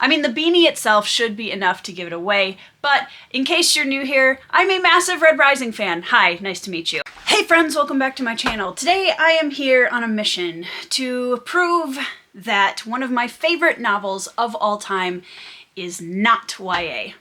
I mean, the beanie itself should be enough to give it away, but in case you're new here, I'm a massive Red Rising fan. Hi, nice to meet you. Hey friends, welcome back to my channel. Today I am here on a mission to prove that one of my favorite novels of all time is not YA.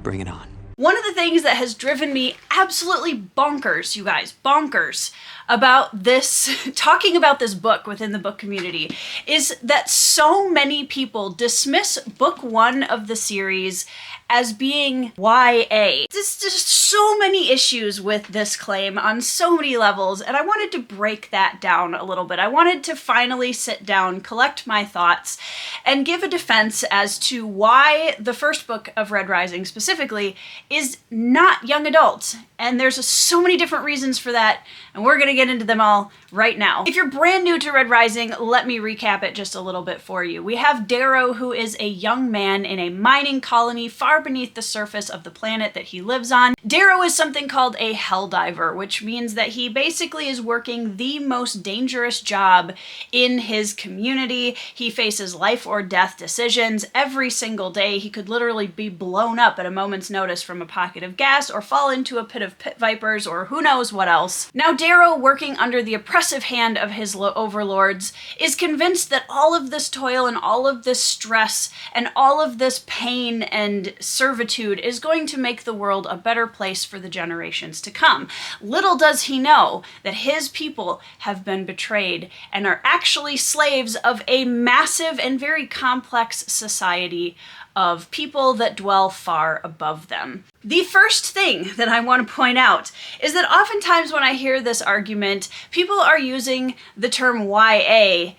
Bring it on. One of the things that has driven me absolutely bonkers, you guys, bonkers, about this, talking about this book within the book community, is that so many people dismiss book one of the series as being YA. There's just so many issues with this claim on so many levels, and I wanted to break that down a little bit. I wanted to finally sit down, collect my thoughts, and give a defense as to why the first book of Red Rising specifically is not young adult. And there's so many different reasons for that, and we're gonna get into them all right now. If you're brand new to Red Rising, let me recap it just a little bit for you. We have Darrow, who is a young man in a mining colony far beneath the surface of the planet that he lives on. Darrow is something called a helldiver, which means that he basically is working the most dangerous job in his community. He faces life or death decisions every single day. He could literally be blown up at a moment's notice from a pocket of gas or fall into a pit of pit vipers or who knows what else. Now Darrow, working under the oppressive hand of his overlords, is convinced that all of this toil and all of this stress and all of this pain and servitude is going to make the world a better place for the generations to come. Little does he know that his people have been betrayed and are actually slaves of a massive and very complex society of people that dwell far above them. The first thing that I want to point out is that oftentimes when I hear this argument, people are using the term YA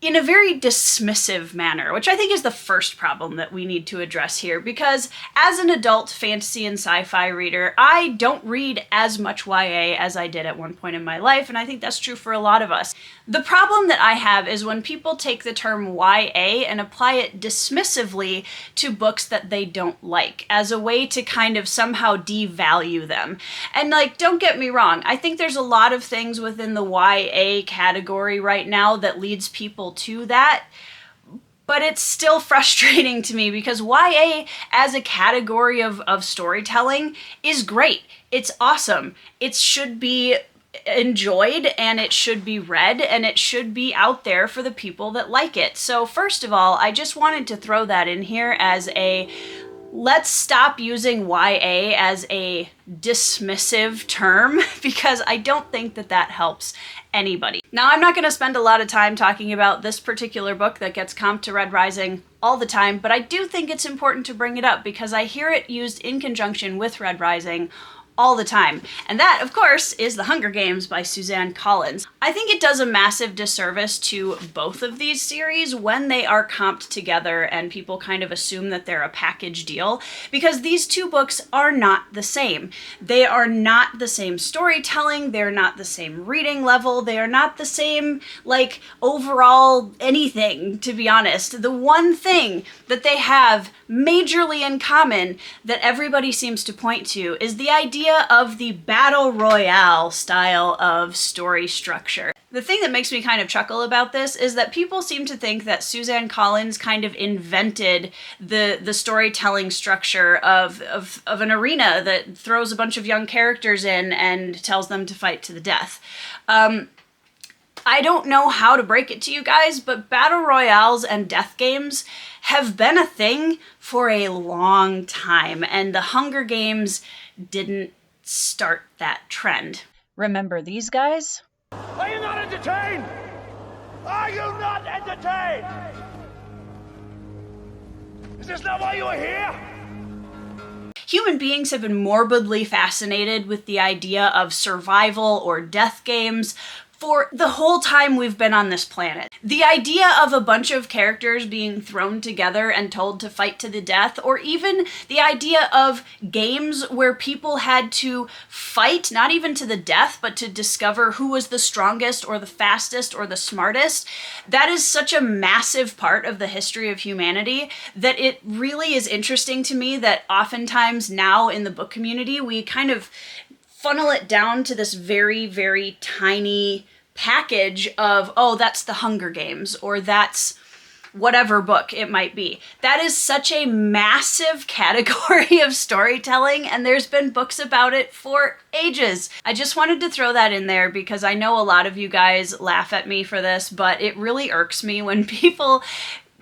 in a very dismissive manner, which I think is the first problem that we need to address here, because as an adult fantasy and sci-fi reader, I don't read as much YA as I did at one point in my life, and I think that's true for a lot of us. The problem that I have is when people take the term YA and apply it dismissively to books that they don't like, as a way to kind of somehow devalue them. And like, don't get me wrong, I think there's a lot of things within the YA category right now that leads people to that, but it's still frustrating to me because YA as a category of storytelling is great. It's awesome. It should be enjoyed and it should be read and it should be out there for the people that like it. So first of all, I just wanted to throw that in here as a let's stop using YA as a dismissive term, because I don't think that that helps anybody. Now, I'm not going to spend a lot of time talking about this particular book that gets comped to Red Rising all the time, but I do think it's important to bring it up because I hear it used in conjunction with Red Rising all the time. And that, of course, is The Hunger Games by Suzanne Collins. I think it does a massive disservice to both of these series when they are comped together and people kind of assume that they're a package deal, because these two books are not the same. They are not the same storytelling, they're not the same reading level, they are not the same, like, overall anything, to be honest. The one thing that they have majorly in common that everybody seems to point to is the idea of the battle royale style of story structure. The thing that makes me kind of chuckle about this is that people seem to think that Suzanne Collins kind of invented the storytelling structure of an arena that throws a bunch of young characters in and tells them to fight to the death. I don't know how to break it to you guys, but battle royales and death games have been a thing for a long time, and the Hunger Games didn't start that trend. Remember these guys? Are you not entertained? Are you not entertained? Is this not why you are here? Human beings have been morbidly fascinated with the idea of survival or death games for the whole time we've been on this planet. The idea of a bunch of characters being thrown together and told to fight to the death, or even the idea of games where people had to fight, not even to the death, but to discover who was the strongest or the fastest or the smartest, that is such a massive part of the history of humanity that it really is interesting to me that oftentimes now in the book community, we kind of funnel it down to this very, very tiny package of, oh, that's the Hunger Games, or that's whatever book it might be. That is such a massive category of storytelling, and there's been books about it for ages. I just wanted to throw that in there because I know a lot of you guys laugh at me for this, but it really irks me when people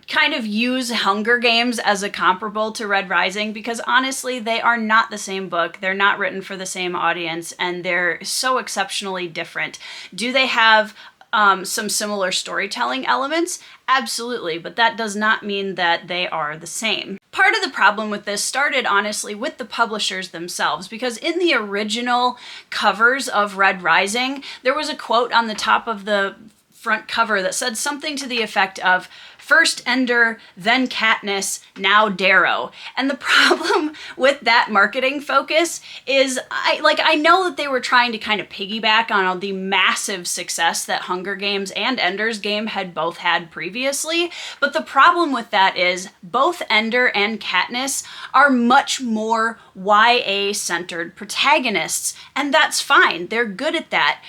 kind of use Hunger Games as a comparable to Red Rising, because honestly, they are not the same book. They're not written for the same audience, and they're so exceptionally different. Do they have some similar storytelling elements? Absolutely, but that does not mean that they are the same. Part of the problem with this started, honestly, with the publishers themselves, because in the original covers of Red Rising, there was a quote on the top of the front cover that said something to the effect of, "First Ender, then Katniss, now Darrow." And the problem with that marketing focus is, I know that they were trying to kind of piggyback on all the massive success that Hunger Games and Ender's Game had both had previously, but the problem with that is both Ender and Katniss are much more YA-centered protagonists, and that's fine. They're good at that.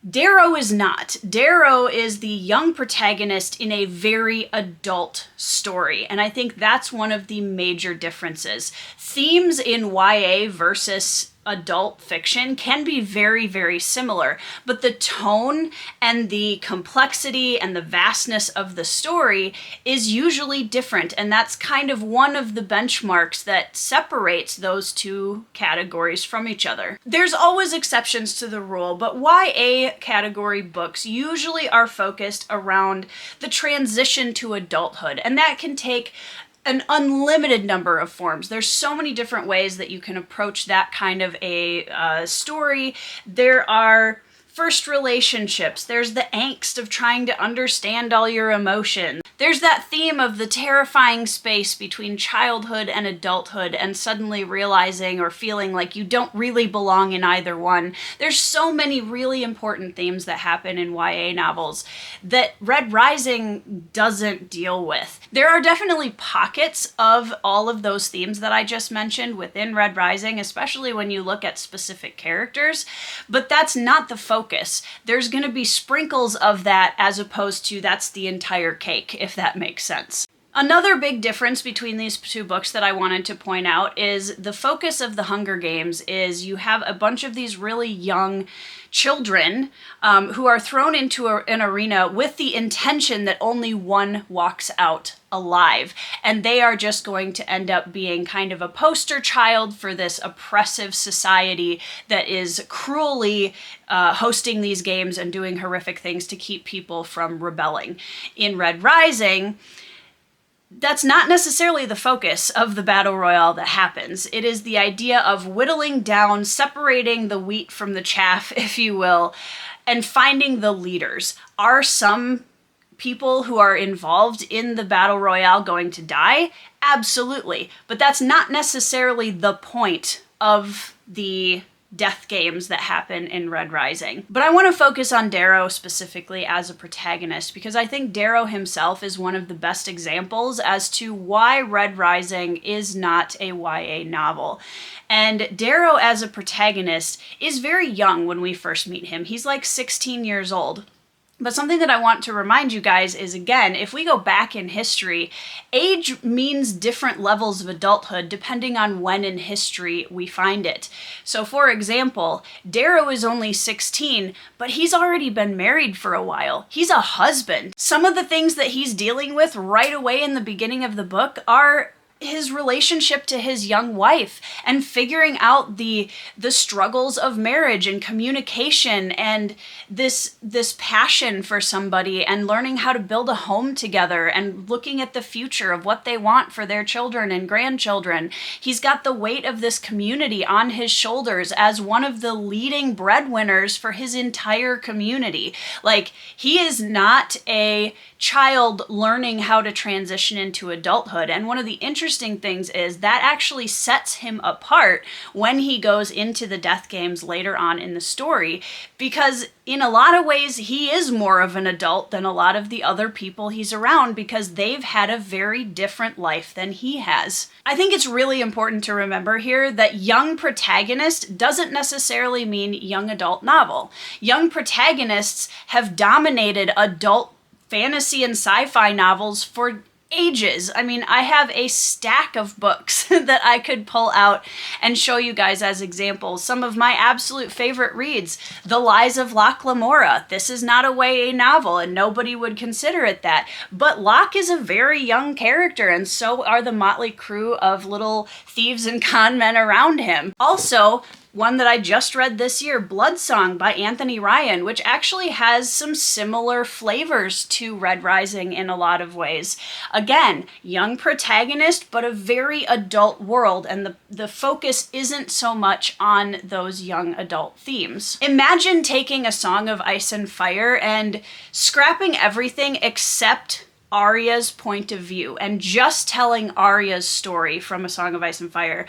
Darrow is not. Darrow is the young protagonist in a very adult story, and I think that's one of the major differences. Themes in YA versus adult fiction can be very, very similar, but the tone and the complexity and the vastness of the story is usually different, and that's kind of one of the benchmarks that separates those two categories from each other. There's always exceptions to the rule, but YA category books usually are focused around the transition to adulthood, and that can take an unlimited number of forms. There's so many different ways that you can approach that kind of a story. There are first relationships. There's the angst of trying to understand all your emotions. There's that theme of the terrifying space between childhood and adulthood and suddenly realizing or feeling like you don't really belong in either one. There's so many really important themes that happen in YA novels that Red Rising doesn't deal with. There are definitely pockets of all of those themes that I just mentioned within Red Rising, especially when you look at specific characters, but that's not the focus. There's going to be sprinkles of that as opposed to that's the entire cake, if that makes sense. Another big difference between these two books that I wanted to point out is the focus of the Hunger Games is you have a bunch of these really young children who are thrown into an arena with the intention that only one walks out alive. And they are just going to end up being kind of a poster child for this oppressive society that is cruelly hosting these games and doing horrific things to keep people from rebelling. In Red Rising, that's not necessarily the focus of the battle royale that happens. It is the idea of whittling down, separating the wheat from the chaff, if you will, and finding the leaders. Are some people who are involved in the battle royale going to die? Absolutely. But that's not necessarily the point of the death games that happen in Red Rising. But I want to focus on Darrow specifically as a protagonist because I think Darrow himself is one of the best examples as to why Red Rising is not a YA novel. And Darrow as a protagonist is very young when we first meet him. He's like 16 years old. But something that I want to remind you guys is, again, if we go back in history, age means different levels of adulthood depending on when in history we find it. So, for example, Darrow is only 16, but he's already been married for a while. He's a husband. Some of the things that he's dealing with right away in the beginning of the book are his relationship to his young wife and figuring out the struggles of marriage and communication and this passion for somebody and learning how to build a home together and looking at the future of what they want for their children and grandchildren. He's got the weight of this community on his shoulders as one of the leading breadwinners for his entire community. Like, he is not a child learning how to transition into adulthood. And one of the interesting things is that actually sets him apart when he goes into the death games later on in the story, because in a lot of ways he is more of an adult than a lot of the other people he's around because they've had a very different life than he has. I think it's really important to remember here that young protagonist doesn't necessarily mean young adult novel. Young protagonists have dominated adult fantasy and sci-fi novels for ages. I mean, I have a stack of books that I could pull out and show you guys as examples. Some of my absolute favorite reads, The Lies of Locke Lamora. This is not a YA novel, and nobody would consider it that. But Locke is a very young character, and so are the motley crew of little thieves and con men around him. Also, one that I just read this year, Blood Song by Anthony Ryan, which actually has some similar flavors to Red Rising in a lot of ways. Again, young protagonist, but a very adult world, and the focus isn't so much on those young adult themes. Imagine taking A Song of Ice and Fire and scrapping everything except Arya's point of view and just telling Arya's story from A Song of Ice and Fire,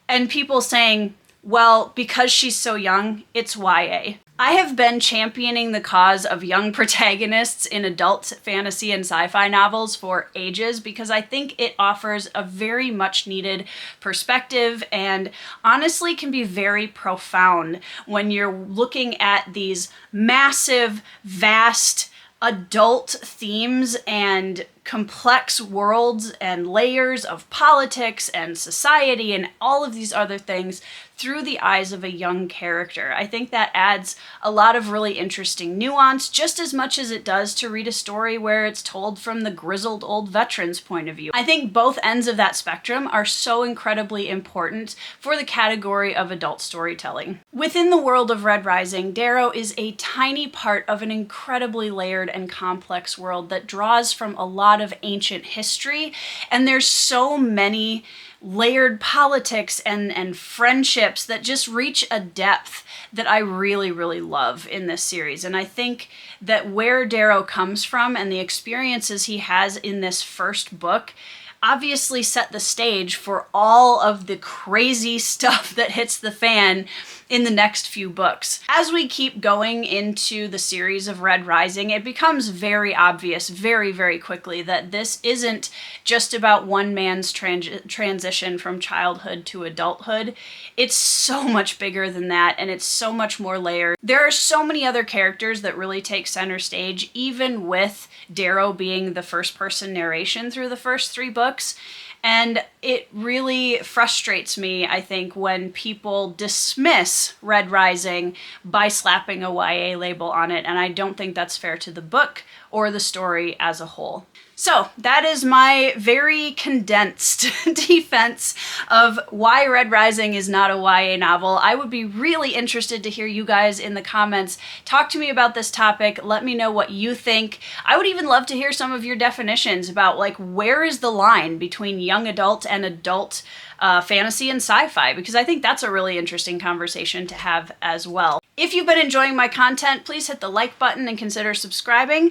and people saying, well, because she's so young, it's YA. I have been championing the cause of young protagonists in adult fantasy and sci-fi novels for ages because I think it offers a very much needed perspective and honestly can be very profound when you're looking at these massive, vast, adult themes and complex worlds and layers of politics and society and all of these other things through the eyes of a young character. I think that adds a lot of really interesting nuance, just as much as it does to read a story where it's told from the grizzled old veteran's point of view. I think both ends of that spectrum are so incredibly important for the category of adult storytelling. Within the world of Red Rising, Darrow is a tiny part of an incredibly layered and complex world that draws from a lot of ancient history, and there's so many layered politics and friendships that just reach a depth that I really, really love in this series. And I think that where Darrow comes from and the experiences he has in this first book obviously set the stage for all of the crazy stuff that hits the fan in the next few books. As we keep going into the series of Red Rising, it becomes very obvious very, very quickly that this isn't just about one man's transition from childhood to adulthood. It's so much bigger than that, and it's so much more layered. There are so many other characters that really take center stage, even with Darrow being the first-person narration through the first 3 books. And it really frustrates me, I think, when people dismiss Red Rising by slapping a YA label on it, and I don't think that's fair to the book or the story as a whole. So that is my very condensed defense of why Red Rising is not a YA novel. I would be really interested to hear you guys in the comments. Talk to me about this topic. Let me know what you think. I would even love to hear some of your definitions about, like, where is the line between young adult and adult fantasy and sci-fi, because I think that's a really interesting conversation to have as well. If you've been enjoying my content, please hit the like button and consider subscribing.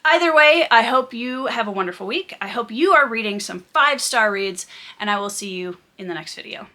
Either way, I hope you have a wonderful week. I hope you are reading some 5-star reads, and I will see you in the next video.